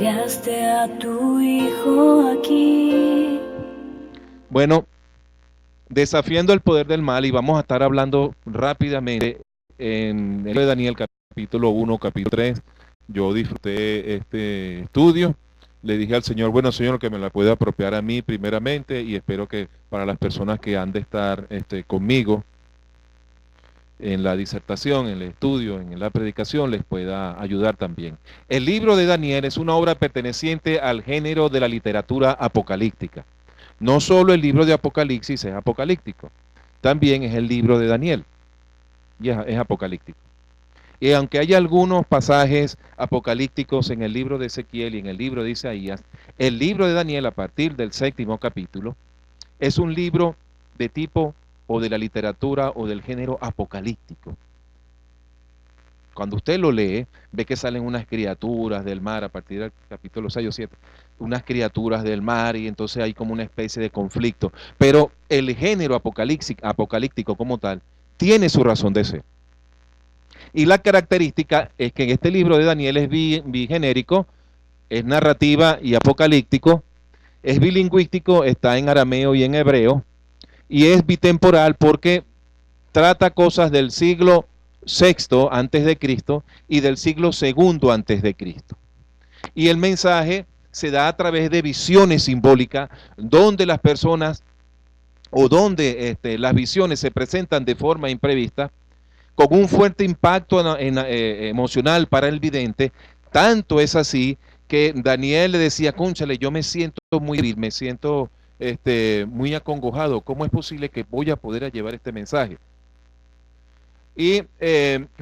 enviaste a tu Hijo aquí. Bueno, desafiando el poder del mal, y vamos a estar hablando rápidamente en el libro de Daniel, capítulo 1, capítulo 3. Yo disfruté este estudio. Le dije al Señor, bueno, Señor, que me la pueda apropiar a mí primeramente, y espero que para las personas que han de estar conmigo en la disertación, en el estudio, en la predicación, les pueda ayudar también. El libro de Daniel es una obra perteneciente al género de la literatura apocalíptica. No solo el libro de Apocalipsis es apocalíptico, también es el libro de Daniel, y es apocalíptico. Y aunque hay algunos pasajes apocalípticos en el libro de Ezequiel y en el libro de Isaías, el libro de Daniel, a partir del 7º capítulo, es un libro de tipo o de la literatura o del género apocalíptico. Cuando usted lo lee, ve que salen unas criaturas del mar a partir del capítulo 6 o 7, unas criaturas del mar, y entonces hay como una especie de conflicto. Pero el género apocalíptico como tal tiene su razón de ser. Y la característica es que en este libro de Daniel es bigenérico, es narrativa y apocalíptico, es bilingüístico, está en arameo y en hebreo, y es bitemporal porque trata cosas del siglo VI antes de Cristo y del siglo II antes de Cristo. Y el mensaje se da a través de visiones simbólicas, donde las personas o donde las visiones se presentan de forma imprevista, con un fuerte impacto emocional para el vidente. Tanto es así que Daniel le decía, cónchale, yo me siento muy débil, me siento muy acongojado. ¿Cómo es posible que voy a poder llevar este mensaje? Y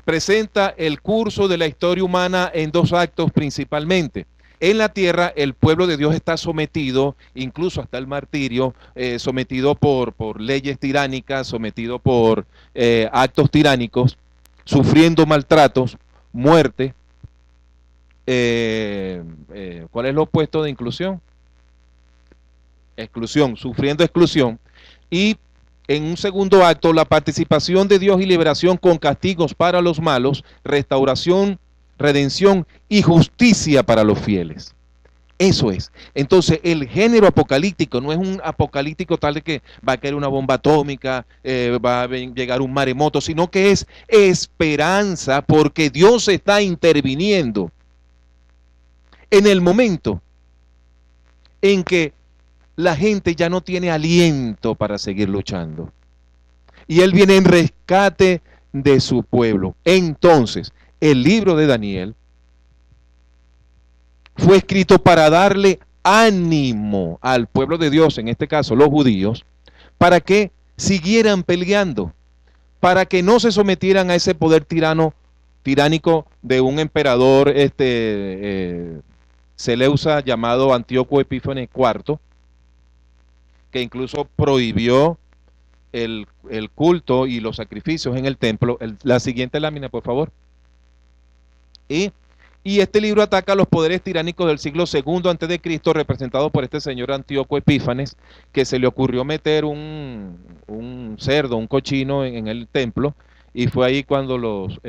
presenta el curso de la historia humana en dos actos principalmente. En la tierra el pueblo de Dios está sometido, incluso hasta el martirio, sometido por leyes tiránicas, sometido por actos tiránicos, sufriendo maltratos, muerte. ¿Cuál es lo opuesto de inclusión? Exclusión, sufriendo exclusión. Y en un segundo acto, la participación de Dios y liberación con castigos para los malos, restauración, redención y justicia para los fieles. Eso es. Entonces, el género apocalíptico no es un apocalíptico tal de que va a caer una bomba atómica, va a llegar un maremoto, sino que es esperanza, porque Dios está interviniendo en el momento en que la gente ya no tiene aliento para seguir luchando. Y Él viene en rescate de su pueblo. Entonces, el libro de Daniel fue escrito para darle ánimo al pueblo de Dios, en este caso los judíos, para que siguieran peleando, para que no se sometieran a ese poder tiránico de un emperador Seleusa llamado Antíoco Epífanes IV, que incluso prohibió el culto y los sacrificios en el templo. La siguiente lámina, por favor. Y este libro ataca los poderes tiránicos del siglo II antes de Cristo, representado por este señor Antíoco Epífanes, que se le ocurrió meter un cerdo, un cochino en el templo, y fue ahí cuando los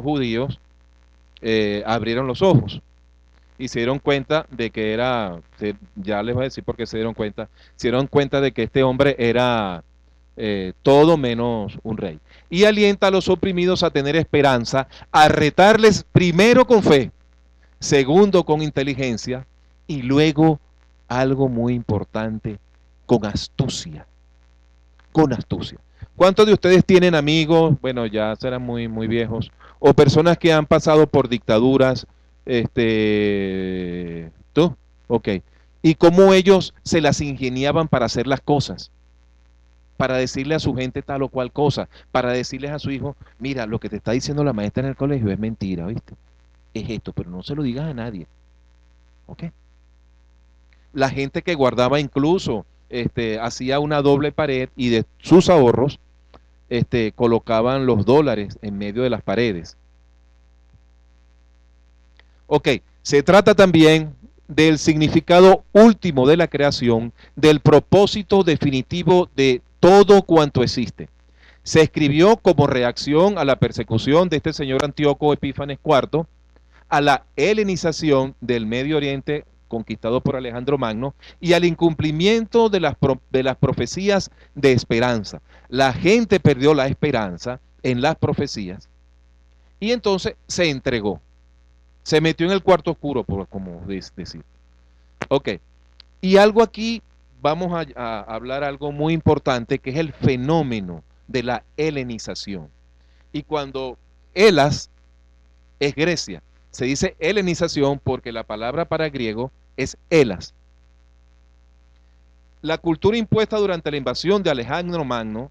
judíos abrieron los ojos y se dieron cuenta de que ya les voy a decir por qué se dieron cuenta de que este hombre era todo menos un rey. Y alienta a los oprimidos a tener esperanza, a retarles primero con fe, segundo con inteligencia, y luego, algo muy importante, con astucia. Con astucia. ¿Cuántos de ustedes tienen amigos, bueno, ya serán muy, muy viejos, o personas que han pasado por dictaduras? ¿Tú? Ok. ¿Y cómo ellos se las ingeniaban para hacer las cosas? Para decirle a su gente tal o cual cosa, para decirles a su hijo, mira, lo que te está diciendo la maestra en el colegio es mentira, ¿viste? Es esto, pero no se lo digas a nadie. ¿Ok? La gente que guardaba incluso, hacía una doble pared y de sus ahorros, colocaban los dólares en medio de las paredes. Ok, se trata también del significado último de la creación, del propósito definitivo de todo cuanto existe. Se escribió como reacción a la persecución de este señor Antíoco Epífanes IV, a la helenización del Medio Oriente conquistado por Alejandro Magno y al incumplimiento de las profecías de esperanza. La gente perdió la esperanza en las profecías y entonces se entregó, se metió en el cuarto oscuro, por como decir. Ok, y algo aquí, vamos a hablar algo muy importante, que es el fenómeno de la helenización. Y cuando Helas es Grecia, se dice helenización porque la palabra para griego es Helas. La cultura impuesta durante la invasión de Alejandro Magno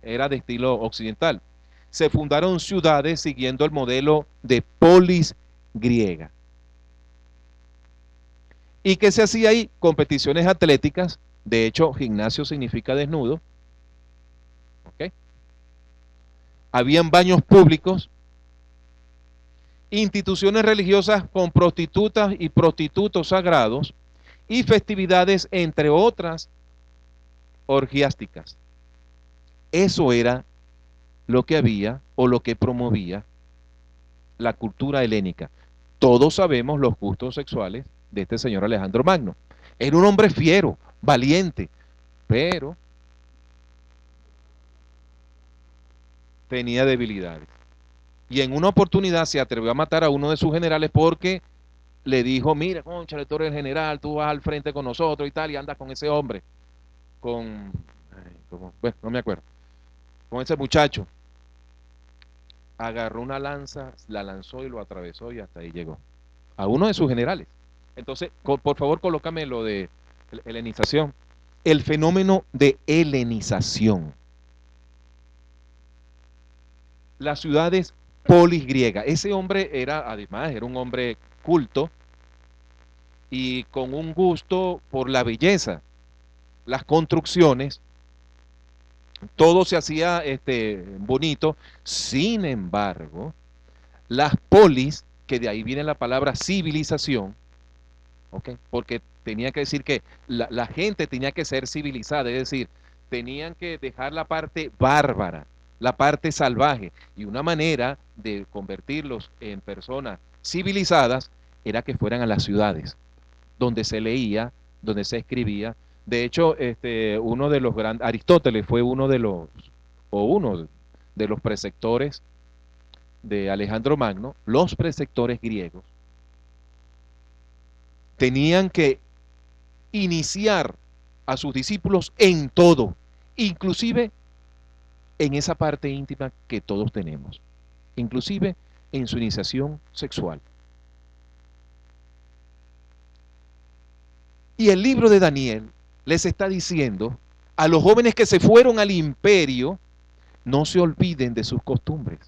era de estilo occidental. Se fundaron ciudades siguiendo el modelo de polis griega. ¿Y qué se hacía ahí? Competiciones atléticas. De hecho, gimnasio significa desnudo. ¿Okay? Habían baños públicos, instituciones religiosas con prostitutas y prostitutos sagrados y festividades, entre otras, orgiásticas. Eso era lo que había o lo que promovía la cultura helénica. Todos sabemos los gustos sexuales de este señor Alejandro Magno. Era un hombre fiero, valiente, pero tenía debilidades. Y en una oportunidad se atrevió a matar a uno de sus generales porque le dijo, mira, cónchale, tú eres el general, tú vas al frente con nosotros y tal, y andas con ese hombre, bueno, no me acuerdo, con ese muchacho. Agarró una lanza, la lanzó y lo atravesó y hasta ahí llegó. A uno de sus generales. Entonces, por favor, colócame lo de helenización. El fenómeno de helenización. Las ciudades polisgriegas. Ese hombre además, era un hombre culto y con un gusto por la belleza, las construcciones, todo se hacía bonito. Sin embargo, las polis, que de ahí viene la palabra civilización, ¿okay? Porque tenía que decir que la gente tenía que ser civilizada, es decir, tenían que dejar la parte bárbara, la parte salvaje, y una manera de convertirlos en personas civilizadas era que fueran a las ciudades, donde se leía, donde se escribía. De hecho, uno de los grandes, Aristóteles fue uno de los preceptores de Alejandro Magno. Los preceptores griegos tenían que iniciar a sus discípulos en todo, inclusive en esa parte íntima que todos tenemos, inclusive en su iniciación sexual. Y el libro de Daniel les está diciendo a los jóvenes que se fueron al imperio, no se olviden de sus costumbres,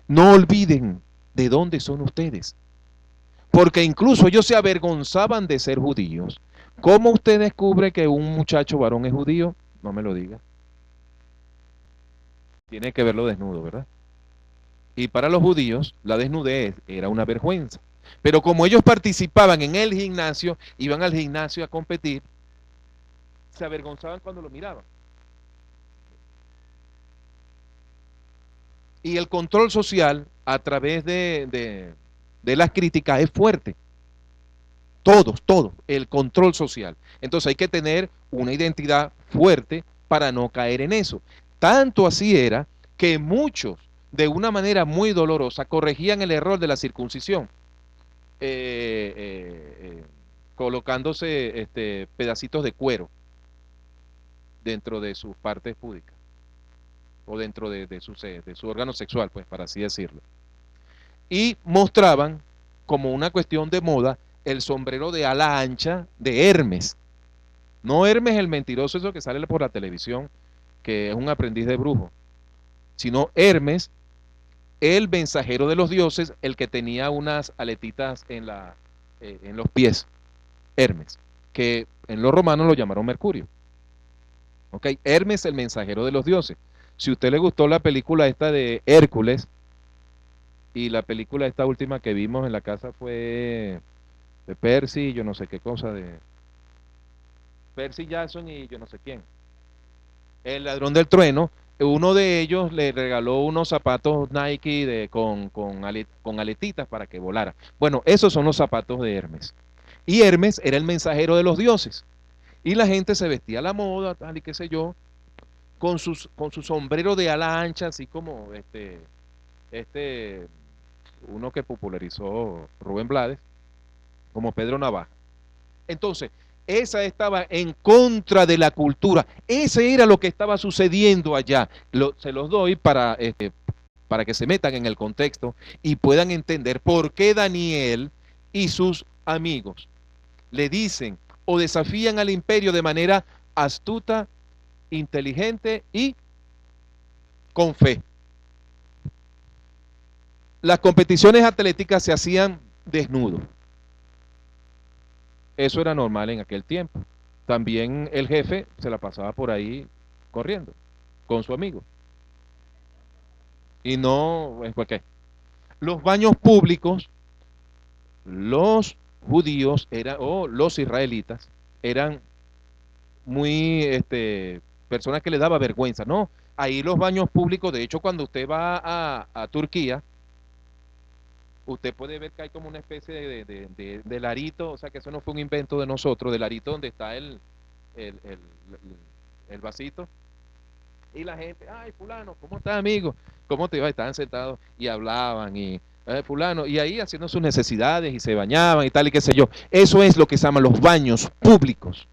no olviden de dónde son ustedes, porque incluso ellos se avergonzaban de ser judíos. ¿Cómo usted descubre que un muchacho varón es judío? No me lo diga. Tiene que verlo desnudo, ¿verdad? Y para los judíos, la desnudez era una vergüenza. Pero como ellos participaban en el gimnasio, iban al gimnasio a competir, se avergonzaban cuando lo miraban. Y el control social a través de las críticas es fuerte. Todos, el control social. Entonces hay que tener una identidad fuerte para no caer en eso. Tanto así era que muchos, de una manera muy dolorosa, corregían el error de la circuncisión, colocándose pedacitos de cuero dentro de sus partes púdicas o dentro de su órgano sexual, pues, para así decirlo. Y mostraban como una cuestión de moda el sombrero de ala ancha de Hermes. No Hermes el mentiroso, eso que sale por la televisión, que es un aprendiz de brujo, sino Hermes, el mensajero de los dioses, el que tenía unas aletitas en los pies. Hermes, que en los romanos lo llamaron Mercurio. ¿Ok? Hermes, el mensajero de los dioses. Si a usted le gustó la película esta de Hércules, y la película esta última que vimos en la casa fue de Percy, yo no sé qué cosa, de Percy Jackson y yo no sé quién. El ladrón del trueno, uno de ellos le regaló unos zapatos Nike con aletitas para que volara. Bueno, esos son los zapatos de Hermes. Y Hermes era el mensajero de los dioses. Y la gente se vestía a la moda, tal y qué sé yo, con su sombrero de ala ancha, así como este, uno que popularizó Rubén Blades, como Pedro Navaja. Entonces, esa estaba en contra de la cultura. Ese era lo que estaba sucediendo allá. Se los doy para que se metan en el contexto y puedan entender por qué Daniel y sus amigos le dicen o desafían al imperio de manera astuta, inteligente y con fe. Las competiciones atléticas se hacían desnudos. Eso era normal en aquel tiempo. También el jefe se la pasaba por ahí corriendo con su amigo. Y no, ¿por qué? Los baños públicos, los judíos o los israelitas eran muy personas que le daba vergüenza. No, ahí los baños públicos, de hecho, cuando usted va a Turquía, usted puede ver que hay como una especie de larito, o sea que eso no fue un invento de nosotros, de larito donde está el, el, el, el vasito. Y la gente, ay, fulano, ¿cómo estás, amigo? ¿Cómo te va? Estaban sentados y hablaban y, fulano, y ahí haciendo sus necesidades y se bañaban y tal y qué sé yo. Eso es lo que se llaman los baños públicos.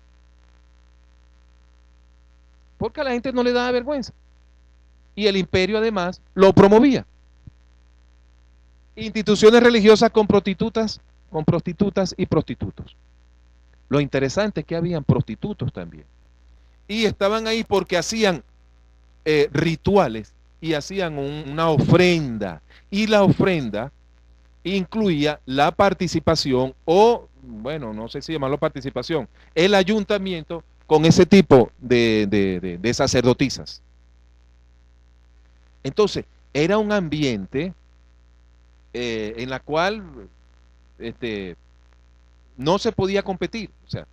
Porque a la gente no le daba vergüenza. Y el imperio además lo promovía. Instituciones religiosas con prostitutas y prostitutos. Lo interesante es que habían prostitutos también. Y estaban ahí porque hacían rituales y hacían una ofrenda. Y la ofrenda incluía la participación o, bueno, no sé si llamarlo participación, el ayuntamiento con ese tipo de sacerdotisas. Entonces, era un ambiente en la cual no se podía competir, o sea,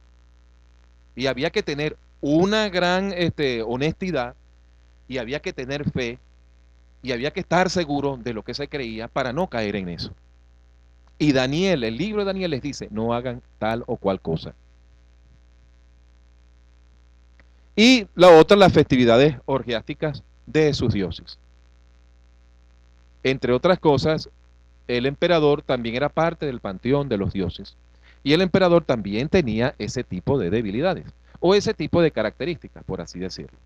y había que tener una gran honestidad y había que tener fe y había que estar seguro de lo que se creía para no caer en eso. Y Daniel, el libro de Daniel les dice, no hagan tal o cual cosa. Y la otra, las festividades orgiásticas de sus dioses. Entre otras cosas, el emperador también era parte del panteón de los dioses. Y el emperador también tenía ese tipo de debilidades, o ese tipo de características, por así decirlo.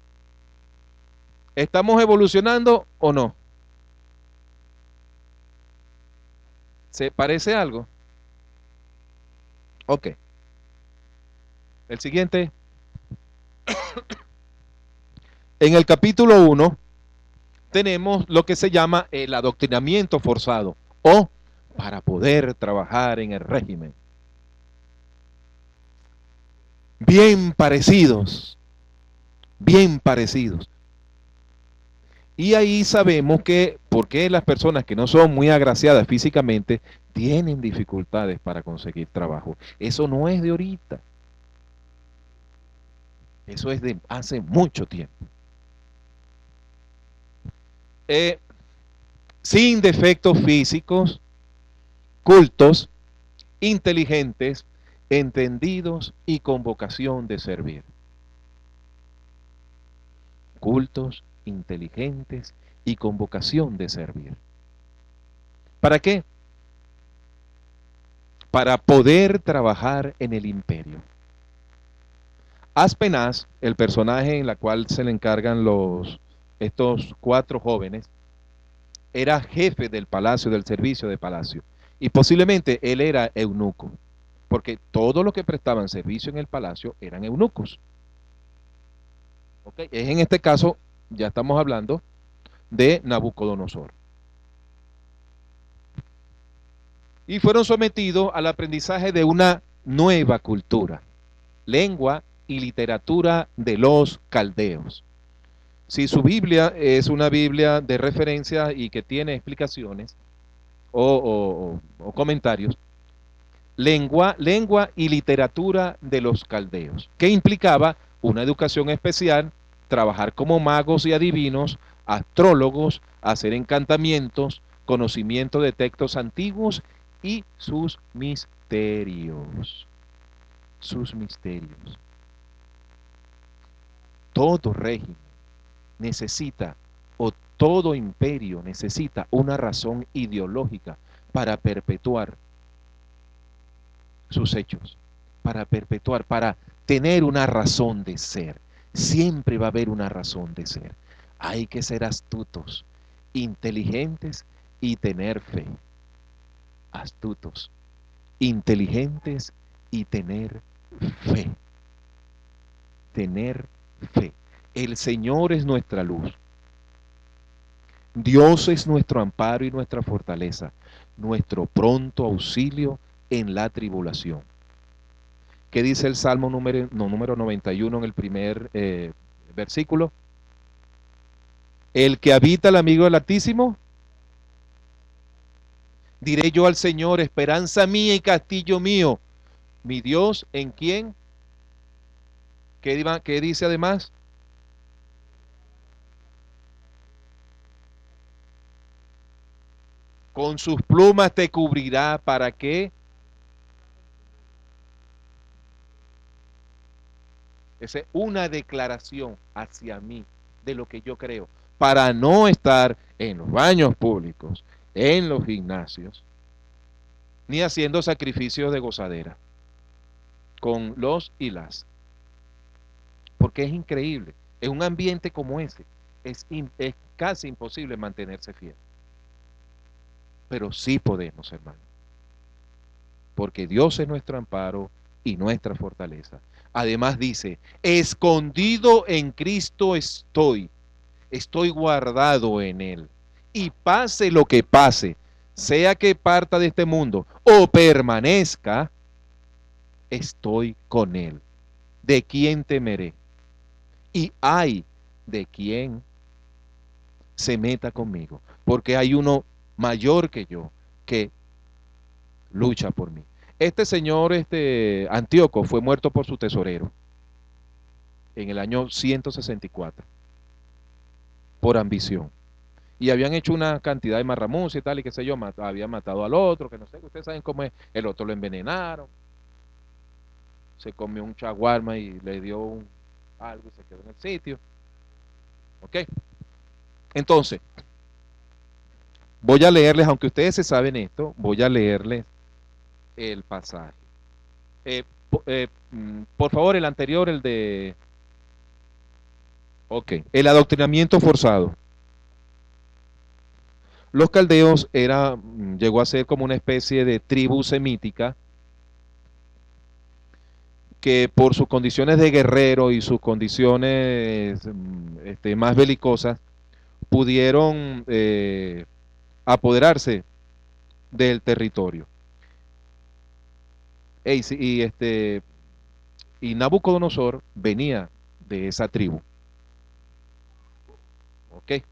¿Estamos evolucionando o no? ¿Se parece algo? Ok. El siguiente. En el capítulo 1 tenemos lo que se llama el adoctrinamiento forzado o para poder trabajar en el régimen. Bien parecidos, bien parecidos. Y ahí sabemos que por qué las personas que no son muy agraciadas físicamente tienen dificultades para conseguir trabajo. Eso no es de ahorita. Eso es de hace mucho tiempo. Sin defectos físicos, cultos, inteligentes, entendidos y con vocación de servir. Cultos, inteligentes y con vocación de servir. ¿Para qué? Para poder trabajar en el imperio. Aspenaz, el personaje en la cual se le encargan estos 4 jóvenes, era jefe del palacio, del servicio de palacio. Y posiblemente él era eunuco, porque todos los que prestaban servicio en el palacio eran eunucos. ¿Okay? En este caso, ya estamos hablando de Nabucodonosor. Y fueron sometidos al aprendizaje de una nueva cultura, lengua y literatura de los caldeos. Si su Biblia es una Biblia de referencia y que tiene explicaciones o comentarios, lengua y literatura de los caldeos, que implicaba una educación especial, trabajar como magos y adivinos, astrólogos, hacer encantamientos, conocimiento de textos antiguos y sus misterios. Sus misterios. Todo régimen necesita, o todo imperio necesita una razón ideológica para perpetuar sus hechos, para perpetuar, para tener una razón de ser. Siempre va a haber una razón de ser. Hay que ser astutos, inteligentes y tener fe. Astutos, inteligentes y tener fe. Tener fe. El Señor es nuestra luz. Dios es nuestro amparo y nuestra fortaleza, nuestro pronto auxilio en la tribulación. ¿Qué dice el Salmo número 91 en el primer versículo? El que habita al amigo del Altísimo, diré yo al Señor, esperanza mía y castillo mío, mi Dios, ¿en quién? ¿Qué dice además? Con sus plumas te cubrirá, ¿para qué? Esa es una declaración hacia mí de lo que yo creo, para no estar en los baños públicos, en los gimnasios, ni haciendo sacrificios de gozadera con los y las. Porque es increíble, en un ambiente como ese, es casi imposible mantenerse fiel. Pero sí podemos, hermano, porque Dios es nuestro amparo y nuestra fortaleza. Además dice, escondido en Cristo estoy guardado en Él. Y pase lo que pase, sea que parta de este mundo o permanezca, estoy con Él. ¿De quién temeré? Y hay de quién se meta conmigo, porque hay uno mayor que yo que lucha por mí. Este señor, Antíoco, fue muerto por su tesorero en el año 164 por ambición. Y habían hecho una cantidad de marramuncia y tal, y qué sé yo, habían matado al otro, que no sé, ustedes saben cómo es, el otro lo envenenaron, se comió un chaguarma y le dio algo y se quedó en el sitio. ¿Ok? Entonces, voy a leerles, aunque ustedes se saben esto, voy a leerles el pasaje. Por favor, el anterior, el de... Ok, el adoctrinamiento forzado. Los caldeos llegó a ser como una especie de tribu semítica que por sus condiciones de guerrero y sus condiciones más belicosas pudieron apoderarse del territorio. Y Nabucodonosor venía de esa tribu. Ok.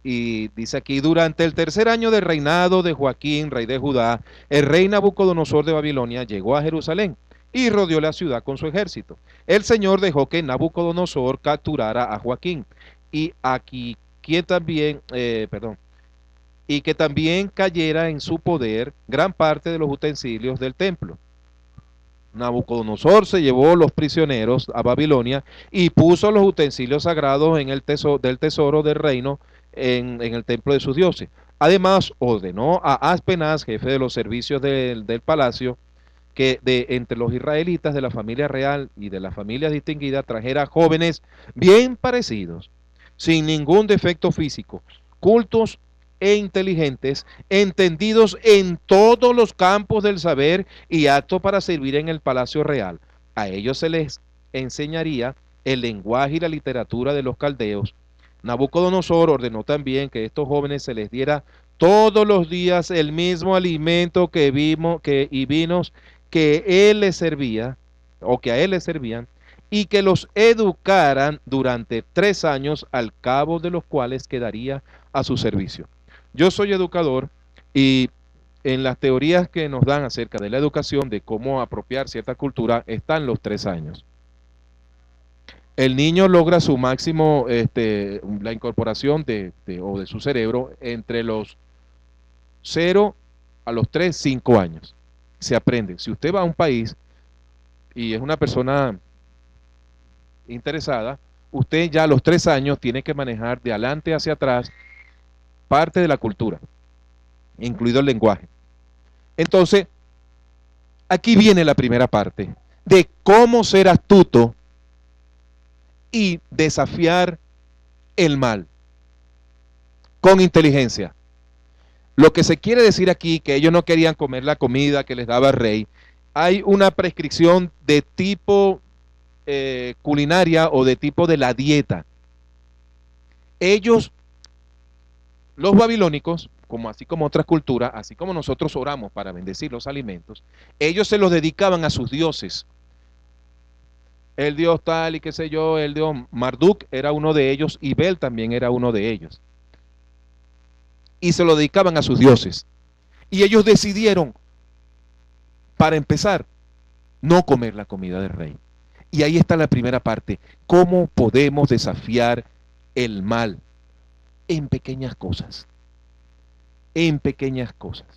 Y dice aquí, durante el tercer año del reinado de Joaquín, rey de Judá, el rey Nabucodonosor de Babilonia llegó a Jerusalén y rodeó la ciudad con su ejército. El Señor dejó que Nabucodonosor capturara a Joaquín y aquí que también, y que también cayera en su poder gran parte de los utensilios del templo. Nabucodonosor se llevó los prisioneros a Babilonia y puso los utensilios sagrados en el del tesoro del reino en el templo de sus dioses. Además, ordenó a Aspenaz, jefe de los servicios del palacio, que entre los israelitas de la familia real y de la familia distinguida trajera jóvenes bien parecidos, sin ningún defecto físico, cultos e inteligentes, entendidos en todos los campos del saber y aptos para servir en el palacio real. A ellos se les enseñaría el lenguaje y la literatura de los caldeos. Nabucodonosor ordenó también que a estos jóvenes se les diera todos los días el mismo alimento y vinos que él les servía, o que a él les servían, y que los educaran durante 3 años, al cabo de los cuales quedaría a su servicio. Yo soy educador y en las teorías que nos dan acerca de la educación, de cómo apropiar cierta cultura, están los 3 años. El niño logra su máximo, la incorporación o de su cerebro entre los 0 a los 3, 5 años. Se aprende. Si usted va a un país y es una persona interesada, usted ya a los 3 años tiene que manejar de adelante hacia atrás parte de la cultura, incluido el lenguaje. Entonces, aquí viene la primera parte de cómo ser astuto y desafiar el mal con inteligencia. Lo que se quiere decir aquí, que ellos no querían comer la comida que les daba el rey, hay una prescripción de tipo culinaria o de tipo de la dieta. Ellos, los babilónicos, como así como otras culturas, así como nosotros oramos para bendecir los alimentos, ellos se los dedicaban a sus dioses. El dios tal y qué sé yo, el dios Marduk era uno de ellos y Bel también era uno de ellos. Y se lo dedicaban a sus dioses. Y ellos decidieron, para empezar, no comer la comida del rey. Y ahí está la primera parte. ¿Cómo podemos desafiar el mal? En pequeñas cosas. En pequeñas cosas.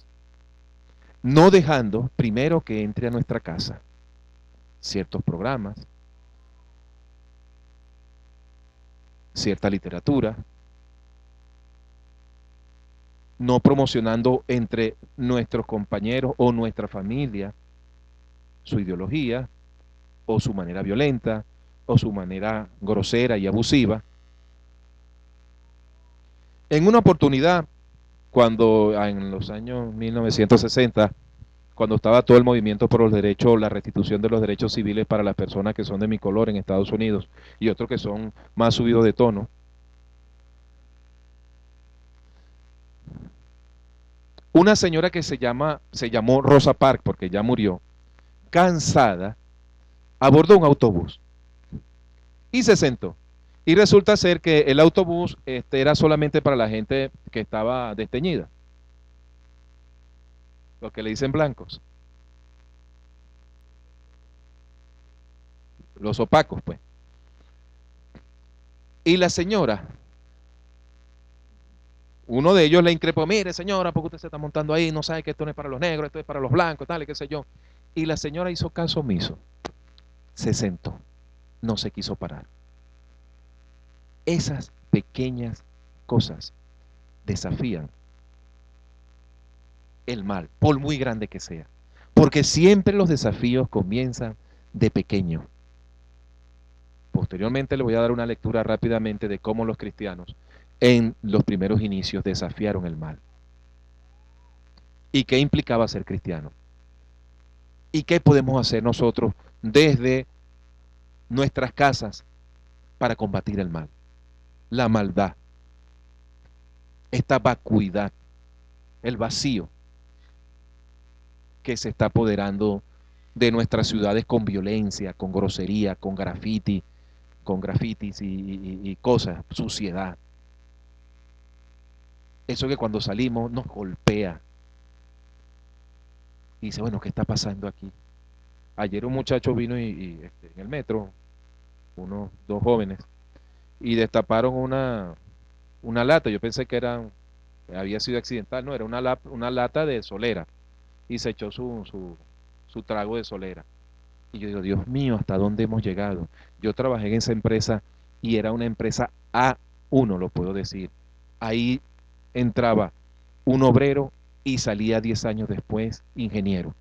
No dejando primero que entre a nuestra casa ciertos programas, cierta literatura, no promocionando entre nuestros compañeros o nuestra familia su ideología o su manera violenta o su manera grosera y abusiva. En una oportunidad, cuando en los años 1960, cuando estaba todo el movimiento por los derechos, la restitución de los derechos civiles para las personas que son de mi color en Estados Unidos y otros que son más subidos de tono, una señora que se llamó Rosa Parks, porque ya murió, cansada, abordó un autobús y se sentó. Y resulta ser que el autobús era solamente para la gente que estaba desteñida, lo que le dicen blancos, los opacos, pues. Y la señora, uno de ellos le increpó: mire señora, ¿por qué usted se está montando ahí? No sabe que esto no es para los negros, esto es para los blancos, tal y qué sé yo. Y la señora hizo caso omiso, se sentó, no se quiso parar. Esas pequeñas cosas desafían el mal, por muy grande que sea. Porque siempre los desafíos comienzan de pequeño. Posteriormente le voy a dar una lectura rápidamente de cómo los cristianos en los primeros inicios desafiaron el mal. ¿Y qué implicaba ser cristiano? ¿Y qué podemos hacer nosotros desde nuestras casas para combatir el mal? La maldad, esta vacuidad, el vacío que se está apoderando de nuestras ciudades con violencia, con grosería, con grafitis y cosas, suciedad. Eso que cuando salimos nos golpea. Y dice, bueno, ¿qué está pasando aquí? Ayer un muchacho vino en el metro, dos jóvenes, y destaparon una lata. Yo pensé que había sido accidental, no, era una lata de solera. Y se echó su trago de solera. Y yo digo, Dios mío, ¿hasta dónde hemos llegado? Yo trabajé en esa empresa y era una empresa A1, lo puedo decir. Ahí entraba un obrero y salía 10 años después ingeniero.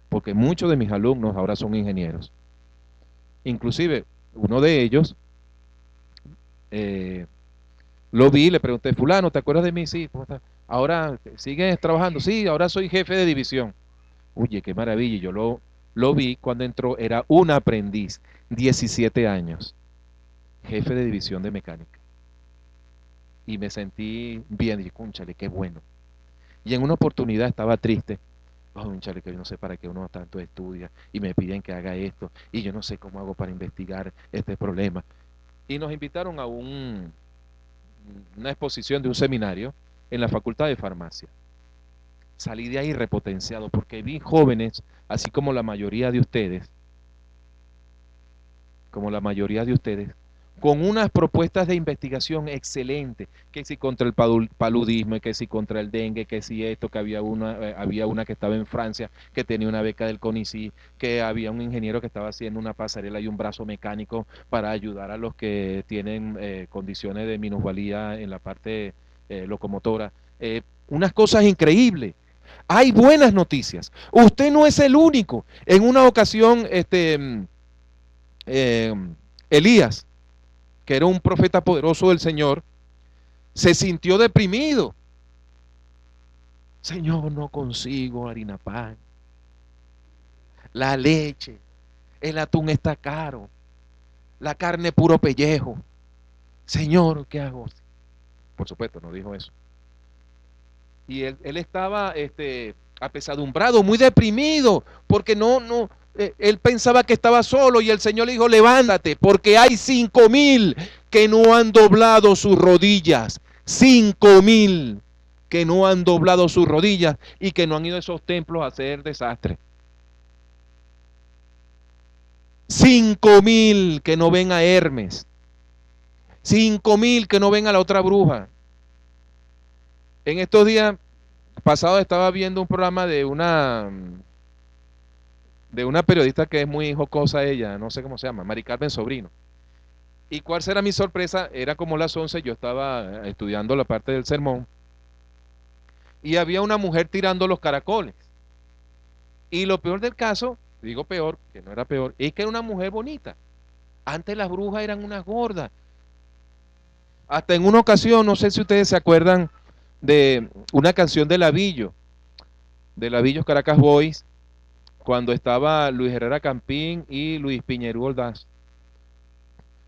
Porque muchos de mis alumnos ahora son ingenieros. Inclusive, uno de ellos, lo vi, le pregunté: fulano, ¿te acuerdas de mí? Sí, ¿cómo estás? Ahora, ¿sigues trabajando? Sí, ahora soy jefe de división. Oye, qué maravilla. Yo lo vi cuando entró, era un aprendiz, 17 años, jefe de división de mecánica. Y me sentí bien, dije, cónchale, qué bueno. Y en una oportunidad estaba triste. Cónchale, que yo no sé para qué uno tanto estudia y me piden que haga esto y yo no sé cómo hago para investigar este problema. Y nos invitaron a una exposición de un seminario en la Facultad de Farmacia. Salí de ahí repotenciado porque vi jóvenes, así como la mayoría de ustedes, con unas propuestas de investigación excelentes, que si contra el paludismo, que si contra el dengue, que si esto, que había una que estaba en Francia, que tenía una beca del CONICYT, que había un ingeniero que estaba haciendo una pasarela y un brazo mecánico para ayudar a los que tienen condiciones de minusvalía en la parte locomotora. Unas cosas increíbles. Hay buenas noticias. Usted no es el único. En una ocasión, Elías, que era un profeta poderoso del Señor, se sintió deprimido. Señor, no consigo harina pan, la leche, el atún está caro, la carne puro pellejo. Señor, ¿qué hago? Por supuesto, no dijo eso. Y él estaba apesadumbrado, muy deprimido, porque él pensaba que estaba solo y el Señor le dijo, levántate, porque hay 5,000 que no han doblado sus rodillas, 5,000 que no han doblado sus rodillas y que no han ido a esos templos a hacer desastre. 5,000 que no ven a Hermes, 5,000 que no ven a la otra bruja. En estos días pasados estaba viendo un programa de una periodista que es muy jocosa ella, no sé cómo se llama, Mari Carmen Sobrino. ¿Y cuál será mi sorpresa? Era como las 11, yo estaba estudiando la parte del sermón, y había una mujer tirando los caracoles. Y lo peor del caso, digo peor, que no era peor, es que era una mujer bonita. Antes las brujas eran unas gordas. Hasta en una ocasión, no sé si ustedes se acuerdan de una canción de Lavillos Caracas Boys, cuando estaba Luis Herrera Campín y Luis Piñerú Ordaz.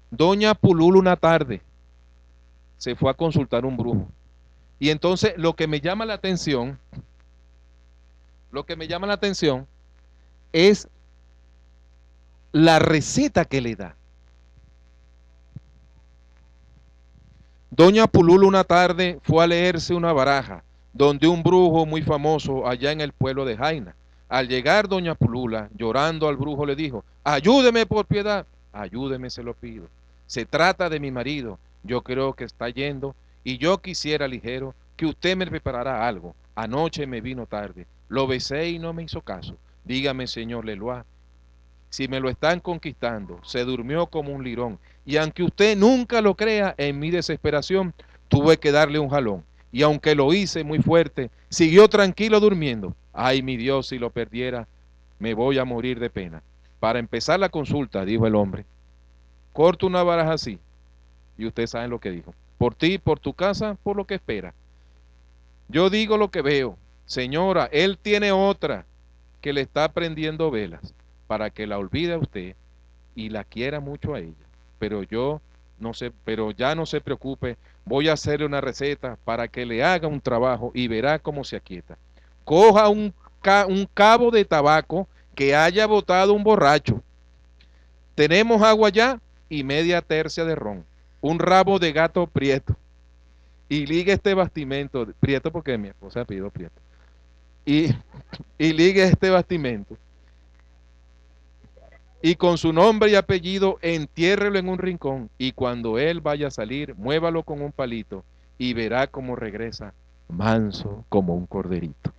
Doña Pulula una tarde se fue a consultar un brujo. Y entonces lo que me llama la atención es la receta que le da. Doña Pulula una tarde fue a leerse una baraja donde un brujo muy famoso allá en el pueblo de Jaina. Al llegar doña Pulula, llorando al brujo, le dijo, ayúdeme por piedad, ayúdeme se lo pido. Se trata de mi marido, yo creo que está yendo y yo quisiera ligero que usted me preparara algo. Anoche me vino tarde, lo besé y no me hizo caso. Dígame, señor Leloir, si me lo están conquistando, se durmió como un lirón. Y aunque usted nunca lo crea, en mi desesperación tuve que darle un jalón. Y aunque lo hice muy fuerte, siguió tranquilo durmiendo. Ay, mi Dios, si lo perdiera, me voy a morir de pena. Para empezar la consulta, dijo el hombre, corto una baraja así. Y ustedes saben lo que dijo. Por ti, por tu casa, por lo que espera. Yo digo lo que veo. Señora, él tiene otra que le está prendiendo velas para que la olvide a usted y la quiera mucho a ella. Pero ya no se preocupe, voy a hacerle una receta para que le haga un trabajo y verá cómo se aquieta. Coja un cabo de tabaco que haya botado un borracho. Tenemos agua ya y media tercia de ron. Un rabo de gato prieto. Y ligue este bastimento, prieto porque mi esposa pidió prieto. Y ligue este bastimento. Y con su nombre y apellido entiérrelo en un rincón, y cuando él vaya a salir, muévalo con un palito, y verá cómo regresa, manso como un corderito.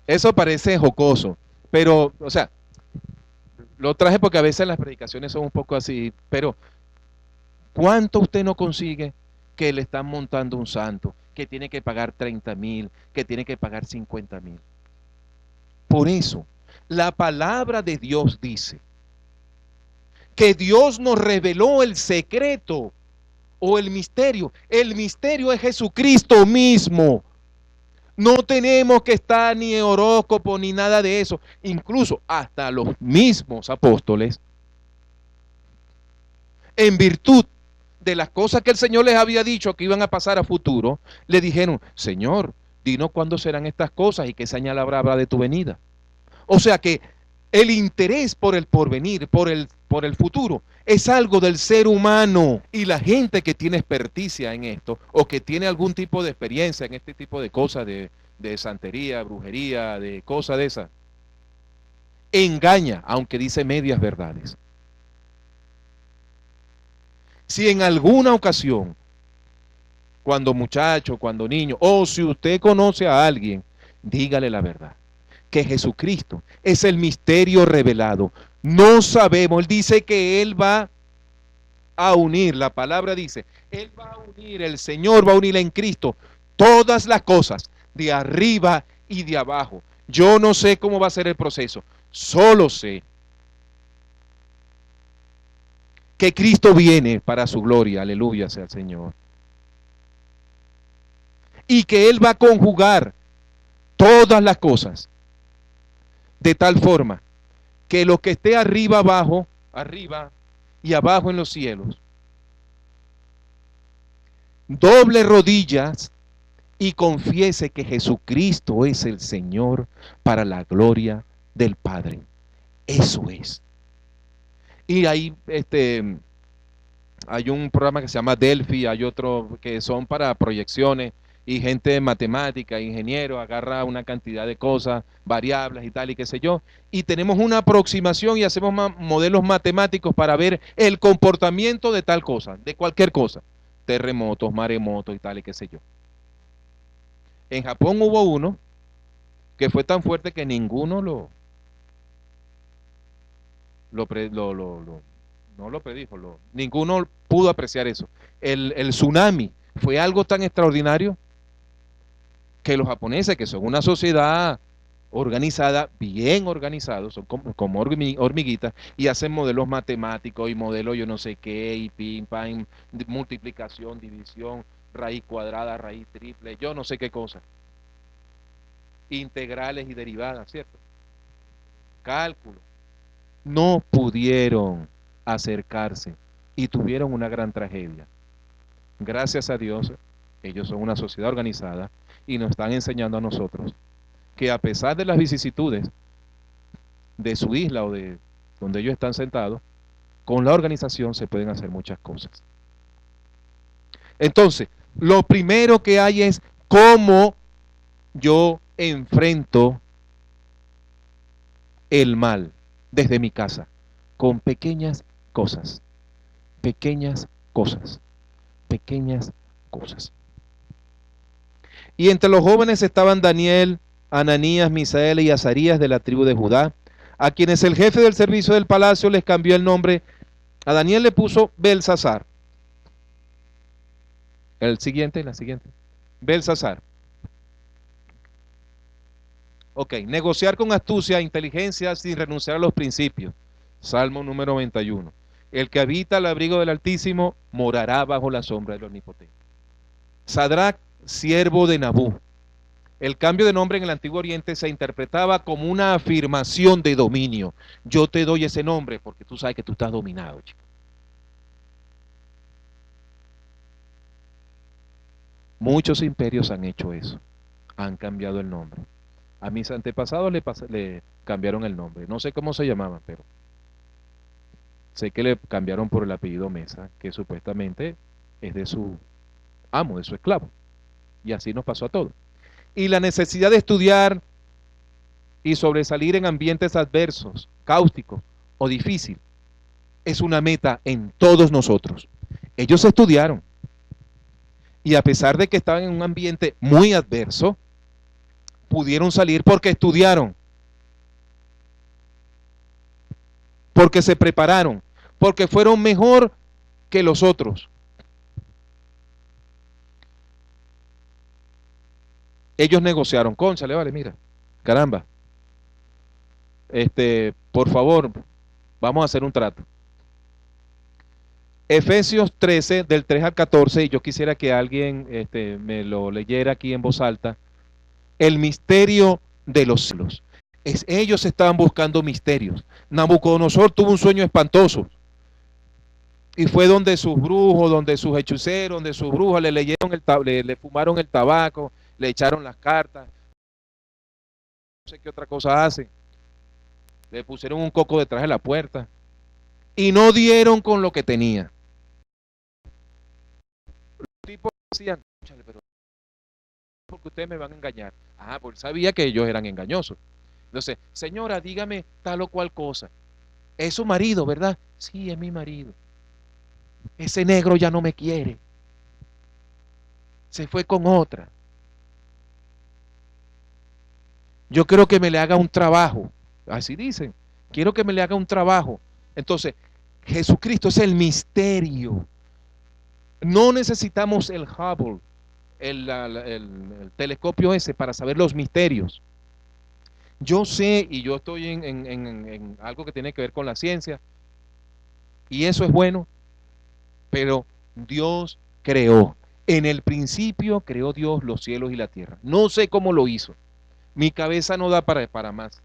Eso parece jocoso, pero, o sea, lo traje porque a veces las predicaciones son un poco así, pero ¿cuánto usted no consigue que le están montando un santo, que tiene que pagar 30,000, que tiene que pagar 50,000? Por eso, la palabra de Dios dice que Dios nos reveló el secreto o el misterio. El misterio es Jesucristo mismo. No tenemos que estar ni en horóscopo ni nada de eso. Incluso hasta los mismos apóstoles, en virtud de las cosas que el Señor les había dicho que iban a pasar a futuro, le dijeron, Señor, dinos cuándo serán estas cosas y qué señal habrá de tu venida. O sea que el interés por el porvenir, por el futuro, es algo del ser humano. Y la gente que tiene experticia en esto, o que tiene algún tipo de experiencia en este tipo de cosas, de santería, brujería, de cosas de esas, engaña, aunque dice medias verdades. Si en alguna ocasión, cuando muchacho, cuando niño, o si usted conoce a alguien, dígale la verdad, que Jesucristo es el misterio revelado. No sabemos, Él dice que Él va a unir, la palabra dice, Él va a unir, el Señor va a unir en Cristo todas las cosas, de arriba y de abajo. Yo no sé cómo va a ser el proceso, solo sé que Cristo viene para su gloria, aleluya sea el Señor. Y que Él va a conjugar todas las cosas de tal forma que lo que esté arriba, abajo, arriba y abajo en los cielos, doble rodillas y confiese que Jesucristo es el Señor para la gloria del Padre. Eso es. Y ahí hay un programa que se llama Delphi, hay otro que son para proyecciones y gente de matemática, ingeniero, agarra una cantidad de cosas, variables y tal y qué sé yo, y tenemos una aproximación y hacemos modelos matemáticos para ver el comportamiento de tal cosa, de cualquier cosa, terremotos, maremotos y tal y qué sé yo. En Japón hubo uno que fue tan fuerte que ninguno no lo predijo, ninguno pudo apreciar eso. El tsunami fue algo tan extraordinario que los japoneses, que son una sociedad organizada, bien organizados, son como hormiguitas, y hacen modelos matemáticos y modelos yo no sé qué, y pim, pam, multiplicación, división, raíz cuadrada, raíz triple, yo no sé qué cosa, integrales y derivadas, ¿cierto? Cálculo. No pudieron acercarse y tuvieron una gran tragedia. Gracias a Dios, ellos son una sociedad organizada y nos están enseñando a nosotros que a pesar de las vicisitudes de su isla o de donde ellos están sentados, con la organización se pueden hacer muchas cosas. Entonces, lo primero que hay es cómo yo enfrento el mal desde mi casa, con pequeñas cosas, pequeñas cosas, pequeñas cosas. Y entre los jóvenes estaban Daniel, Ananías, Misael y Azarías de la tribu de Judá, a quienes el jefe del servicio del palacio les cambió el nombre. A Daniel le puso Belsasar. La siguiente. Belsasar. Ok, negociar con astucia e inteligencia sin renunciar a los principios. Salmo número 91. El que habita al abrigo del Altísimo morará bajo la sombra del Omnipotente. Sadrac, siervo de Nabú. El cambio de nombre en el Antiguo Oriente se interpretaba como una afirmación de dominio. Yo te doy ese nombre porque tú sabes que tú estás dominado, chico. Muchos imperios han hecho eso. Han cambiado el nombre. A mis antepasados le cambiaron el nombre. No sé cómo se llamaban, pero sé que le cambiaron por el apellido Mesa, que supuestamente es de su amo, de su esclavo. Y así nos pasó a todos. Y la necesidad de estudiar y sobresalir en ambientes adversos, cáusticos o difíciles es una meta en todos nosotros. Ellos estudiaron y a pesar de que estaban en un ambiente muy adverso, pudieron salir porque estudiaron, porque se prepararon, porque fueron mejor que los otros. Ellos negociaron, cónchale, vale, mira, caramba, por favor, vamos a hacer un trato. Efesios 13, del 3 al 14, y yo quisiera que alguien me lo leyera aquí en voz alta. El misterio de los cielos. Ellos estaban buscando misterios. Nabucodonosor tuvo un sueño espantoso. Y fue donde sus brujos, donde sus hechiceros, donde sus brujas le leyeron le fumaron el tabaco, le echaron las cartas. No sé qué otra cosa hacen. Le pusieron un coco detrás de la puerta. Y no dieron con lo que tenía. Los tipos decían, pero porque ustedes me van a engañar. Ah, pues sabía que ellos eran engañosos. Entonces, señora, dígame tal o cual cosa. Es su marido, ¿verdad? Sí, es mi marido. Ese negro ya no me quiere. Se fue con otra. Yo quiero que me le haga un trabajo. Así dicen. Quiero que me le haga un trabajo. Entonces, Jesucristo es el misterio. No necesitamos el Hubble, el telescopio ese para saber los misterios. Yo sé, y yo estoy en algo que tiene que ver con la ciencia, y eso es bueno, pero Dios creó. En el principio creó Dios los cielos y la tierra. No sé cómo lo hizo. Mi cabeza no da para más,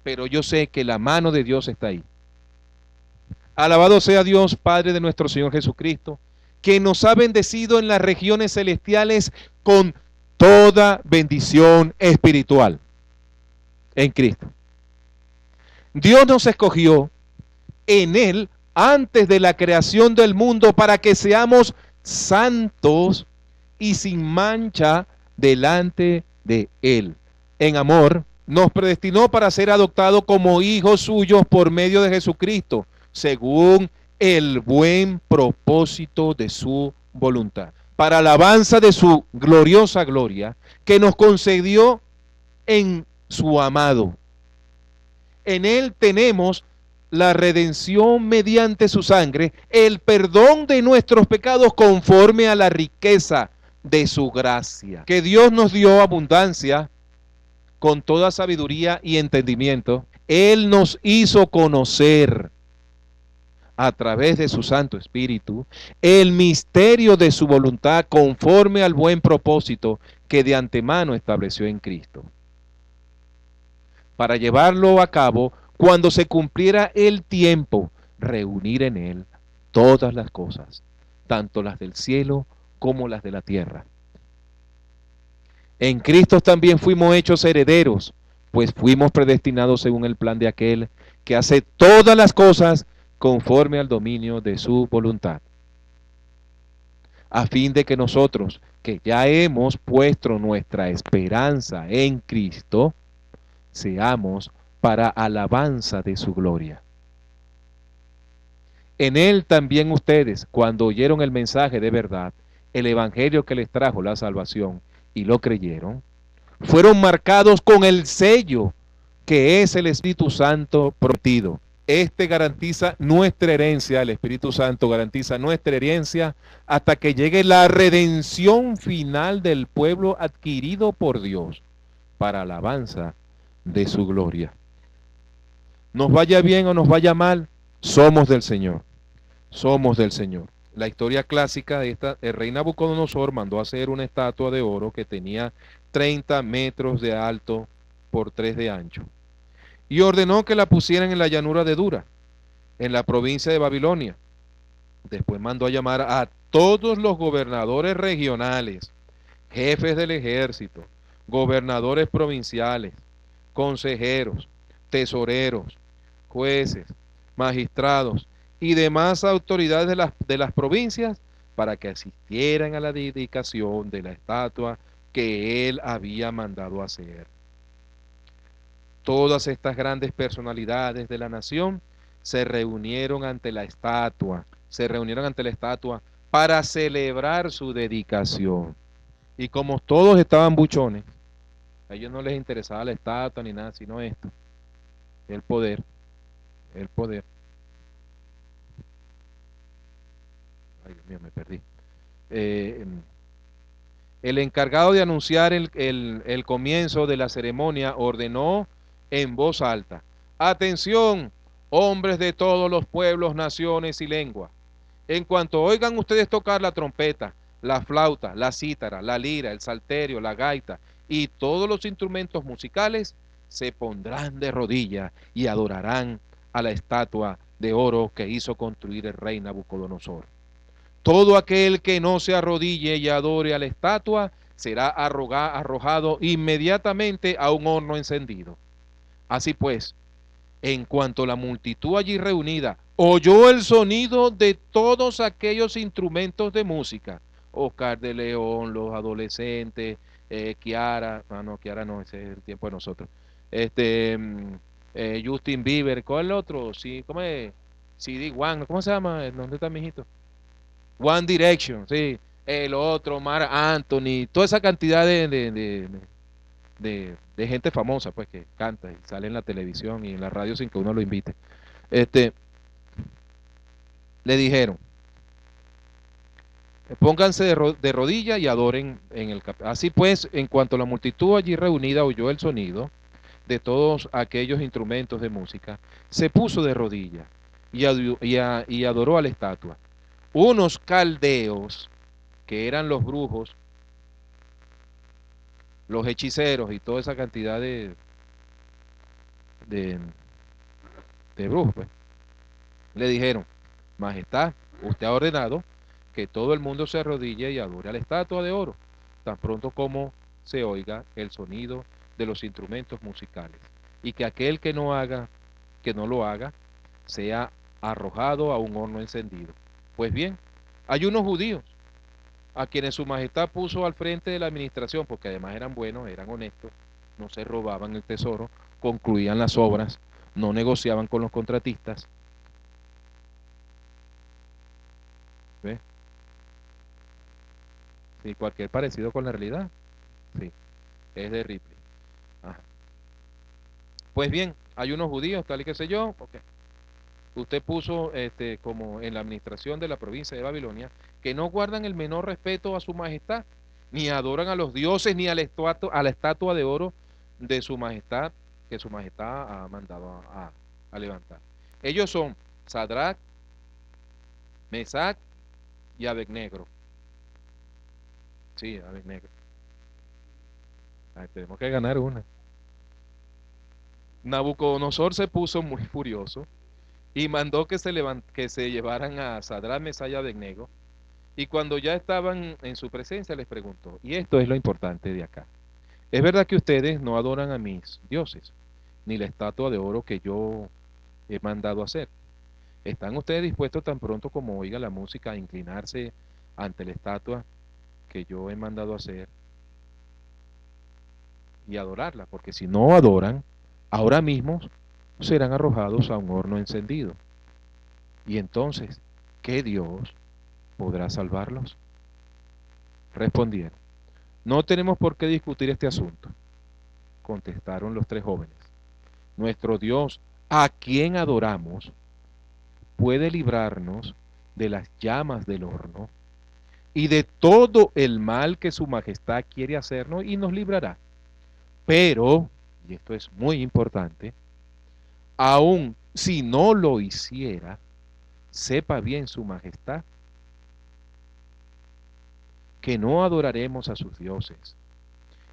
pero yo sé que la mano de Dios está ahí. Alabado sea Dios, Padre de nuestro Señor Jesucristo, que nos ha bendecido en las regiones celestiales con toda bendición espiritual en Cristo. Dios nos escogió en Él antes de la creación del mundo para que seamos santos y sin mancha delante de Él. En amor, nos predestinó para ser adoptados como hijos suyos por medio de Jesucristo, según el buen propósito de su voluntad, para alabanza de su gloriosa gloria, que nos concedió en su amado. En Él tenemos la redención mediante su sangre, el perdón de nuestros pecados conforme a la riqueza de su gracia, que Dios nos dio abundancia con toda sabiduría y entendimiento. Él nos hizo conocer a través de su Santo Espíritu el misterio de su voluntad conforme al buen propósito que de antemano estableció en Cristo, para llevarlo a cabo cuando se cumpliera el tiempo, reunir en Él todas las cosas, tanto las del cielo como las de la tierra. En Cristo también fuimos hechos herederos, pues fuimos predestinados según el plan de aquel que hace todas las cosas conforme al dominio de su voluntad, a fin de que nosotros, que ya hemos puesto nuestra esperanza en Cristo, seamos para alabanza de su gloria. En Él también ustedes, cuando oyeron el mensaje de verdad, el evangelio que les trajo la salvación, y lo creyeron, fueron marcados con el sello que es el Espíritu Santo prometido. Este garantiza nuestra herencia, el Espíritu Santo garantiza nuestra herencia hasta que llegue la redención final del pueblo adquirido por Dios para alabanza de su gloria. Nos vaya bien o nos vaya mal, somos del Señor. Somos del Señor. La historia clásica de el rey Nabucodonosor mandó a hacer una estatua de oro que tenía 30 metros de alto por 3 de ancho. Y ordenó que la pusieran en la llanura de Dura, en la provincia de Babilonia. Después mandó a llamar a todos los gobernadores regionales, jefes del ejército, gobernadores provinciales, consejeros, tesoreros, jueces, magistrados y demás autoridades de las provincias para que asistieran a la dedicación de la estatua que él había mandado hacer. Todas estas grandes personalidades de la nación se reunieron ante la estatua, para celebrar su dedicación. Y como todos estaban buchones, a ellos no les interesaba la estatua ni nada, sino esto, el poder, el poder. Ay, Dios mío, me perdí. El encargado de anunciar el comienzo de la ceremonia ordenó en voz alta: atención, hombres de todos los pueblos, naciones y lenguas. En cuanto oigan ustedes tocar la trompeta, la flauta, la cítara, la lira, el salterio, la gaita y todos los instrumentos musicales, se pondrán de rodillas y adorarán a la estatua de oro que hizo construir el rey Nabucodonosor. Todo aquel que no se arrodille y adore a la estatua será arrojado inmediatamente a un horno encendido. Así pues, en cuanto la multitud allí reunida oyó el sonido de todos aquellos instrumentos de música, Oscar de León, los adolescentes, Kiara, Kiara no, ese es el tiempo de nosotros, Justin Bieber, ¿cuál es el otro? Sí, ¿cómo es? CD One, ¿cómo se llama? ¿Dónde está mi hijito? One Direction, sí, el otro, Marc Anthony, toda esa cantidad de gente famosa, pues, que canta y sale en la televisión y en la radio sin que uno lo invite. Este, le dijeron, pónganse de rodillas y adoren en el cap. Así pues, en cuanto la multitud allí reunida oyó el sonido de todos aquellos instrumentos de música, se puso de rodillas y adoró a la estatua. Unos caldeos, que eran los brujos, los hechiceros y toda esa cantidad de, de brujos, pues, le dijeron, Majestad, usted ha ordenado que todo el mundo se arrodille y adore a la estatua de oro, tan pronto como se oiga el sonido de los instrumentos musicales, y que aquel que no lo haga, sea arrojado a un horno encendido. Pues bien, hay unos judíos a quienes su majestad puso al frente de la administración, porque además eran buenos, eran honestos, no se robaban el tesoro, concluían las obras, no negociaban con los contratistas. ¿Ves? Sí, cualquier parecido con la realidad, sí, es de Ripley. Ajá. Pues bien, hay unos judíos, tal y que sé yo, okay. Usted puso como en la administración de la provincia de Babilonia, que no guardan el menor respeto a su majestad, ni adoran a los dioses, ni a la estatua de oro de su majestad, que su majestad ha mandado a levantar. Ellos son Sadrach, Mesach y Abednego. Sí, Abednego. Ay, tenemos que ganar una. Nabucodonosor se puso muy furioso y mandó que se llevaran a Sadrach, Mesach y Abednego. Y cuando ya estaban en su presencia les preguntó, y esto es lo importante de acá, ¿es verdad que ustedes no adoran a mis dioses, ni la estatua de oro que yo he mandado hacer? ¿Están ustedes dispuestos tan pronto como oiga la música a inclinarse ante la estatua que yo he mandado hacer y adorarla? Porque si no adoran, ahora mismo serán arrojados a un horno encendido. Y entonces, ¿qué Dios podrá salvarlos? Respondieron, no tenemos por qué discutir este asunto, contestaron los tres jóvenes. Nuestro Dios, a quien adoramos, puede librarnos de las llamas del horno y de todo el mal que su majestad quiere hacernos y nos librará. Pero, y esto es muy importante, aun si no lo hiciera, sepa bien su majestad que no adoraremos a sus dioses,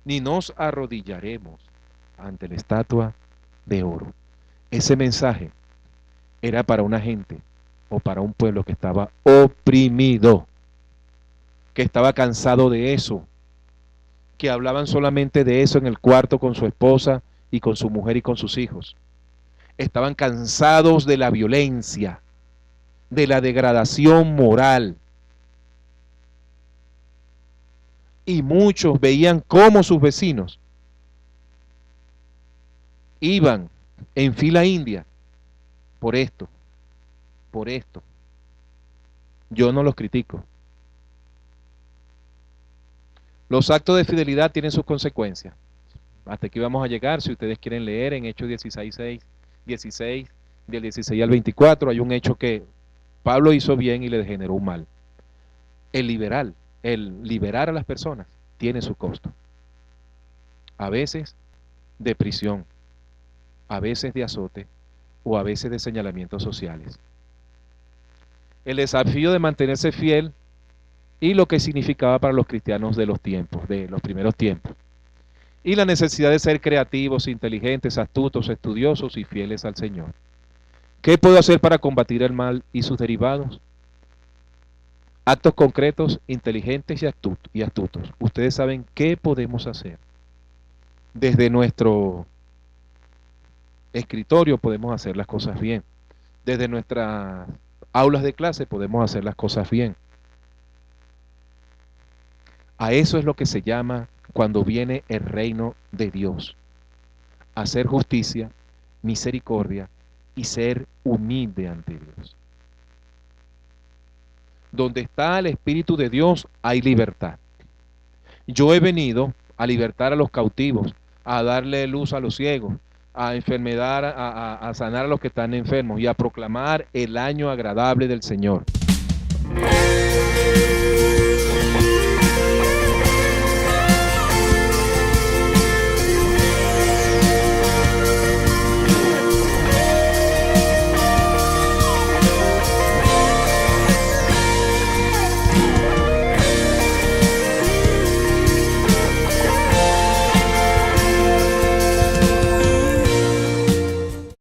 ni nos arrodillaremos ante la estatua de oro. Ese mensaje era para una gente o para un pueblo que estaba oprimido, que estaba cansado de eso, que hablaban solamente de eso en el cuarto con su esposa y con su mujer y con sus hijos. Estaban cansados de la violencia, de la degradación moral. Y muchos veían cómo sus vecinos iban en fila india por esto, por esto. Yo no los critico. Los actos de fidelidad tienen sus consecuencias. Hasta aquí vamos a llegar, si ustedes quieren leer en Hechos 16, 16, del 16 al 24, hay un hecho que Pablo hizo bien y le generó un mal. El liberar a las personas tiene su costo. A veces de prisión, a veces de azote o a veces de señalamientos sociales. El desafío de mantenerse fiel y lo que significaba para los cristianos de los tiempos, de los primeros tiempos. Y la necesidad de ser creativos, inteligentes, astutos, estudiosos y fieles al Señor. ¿Qué puedo hacer para combatir el mal y sus derivados? Actos concretos, inteligentes y astutos. Ustedes saben qué podemos hacer. Desde nuestro escritorio podemos hacer las cosas bien. Desde nuestras aulas de clase podemos hacer las cosas bien. A eso es lo que se llama cuando viene el reino de Dios. Hacer justicia, misericordia y ser humilde ante Dios. Donde está el Espíritu de Dios hay libertad. Yo he venido a libertar a los cautivos, a darle luz a los ciegos, a enfermedad, a sanar a los que están enfermos y a proclamar el año agradable del Señor.